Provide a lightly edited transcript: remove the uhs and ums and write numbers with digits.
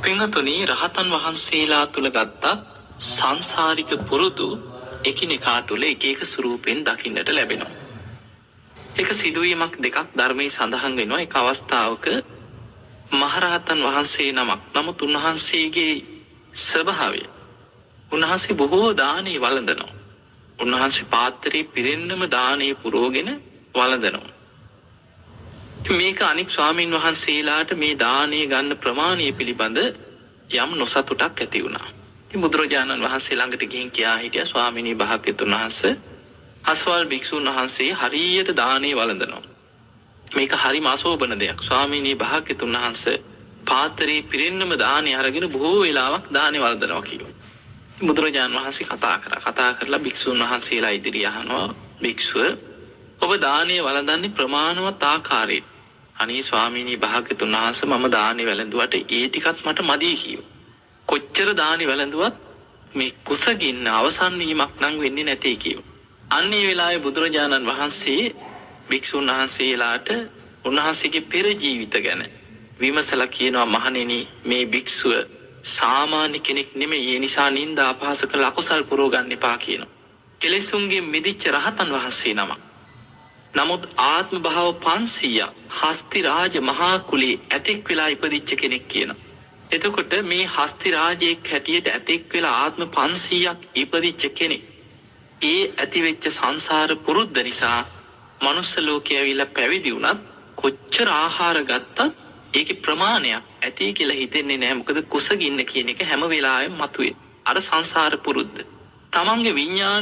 පින්වතුනි රහතන් වහන්සේලා තුල ගත්ත සංසාරික පුරුදු එකිනෙකා තුල එක එක ස්වරූපෙන් දකින්නට ලැබෙනවා. එක සිදුවීමක් දෙකක් ධර්මයේ සඳහන් වෙනවා. එක අවස්ථාවක මහරහතන් වහන්සේ නමක්. නමුත් උන්වහන්සේගේ ස්වභාවය උන්වහන්සේ බොහෝ දානේ වළඳනවා. උන්වහන්සේ පාත්‍රයේ පිරෙන්නම දානේ පුරෝගෙන වළඳනවා. මේක අනික් ස්වාමීන් වහන්සේලාට මේ දානේ ගන්න ප්‍රමාණය පිළිබඳ යම් නොසතුටක් ඇති වුණා. ඉතින් බුදුරජාණන් වහන්සේ ළඟට ගිහින් කියා හිටියා ස්වාමීනි භාග්‍යතුන් වහන්සේ අස්වල් භික්ෂුන් වහන්සේ හරියට දානේ වළඳනවා. මේක හරිම අශෝභන දෙයක්. ස්වාමීනි භාග්‍යතුන් වහන්සේ පාත්‍රයේ පිරෙන්නම දානේ අරගෙන බොහෝ වෙලාවක් දානේ වළඳනවා කිව්වා. බුදුරජාණන් වහන්සේ කතා කරලා භික්ෂුන් වහන්සේලා ඉදිරිය අහනවා භික්ෂුව ඔබ දානේ වළඳන්නේ ප්‍රමාණවත් ආකාරයෙන්. අනේ ස්වාමීනි භාග්‍යතුන් වහන්සේ මම දානේ වැළඳුවට ඒ ටිකත් මට මදි කිව්වා. කොච්චර දානේ වැළඳුවත් මේ කුසගින්න අවසන් වීමක් නම් වෙන්නේ නැtei කිව්වා. අන්නේ වෙලාවේ බුදුරජාණන් වහන්සේ භික්ෂුන් වහන්සේලාට උන්වහන්සේගේ පෙර ජීවිත ගැන විමසලා කියනවා මහණෙනි මේ භික්ෂුව සාමාන්‍ය කෙනෙක් නෙමෙයි. ඒ නිසා නිന്ദා අපහාස කළ අකුසල් පුරව ගන්න එපා කියනවා. කෙලෙසුන්ගේ මිදිච්ච රහතන් වහන්සේ නමක්. නමුත් ආත්ම භාව 500 හස්ති රාජ මහා කුලේ ඇතෙක් වෙලා ඉපදිච්ච කෙනෙක් කියනවා. එතකොට මේ හස්ති රාජයේ හැටියට ඇතෙක් වෙලා ආත්ම 500ක් ඉපදිච්ච කෙනෙක්. ඒ ඇතිවෙච්ච සංසාර පුරුද්ද නිසා මනුස්ස ලෝකයේ ඇවිල්ලා පැවිදි වුණත් කොච්චර ආහාර ගත්තත් ඒකේ ප්‍රමාණයක් ඇති කියලා හිතෙන්නේ නැහැ. මොකද කුසගින්න කියන එක හැම වෙලාවෙම මතුවේ. අර සංසාර පුරුද්ද. තමන්ගේ විඥානය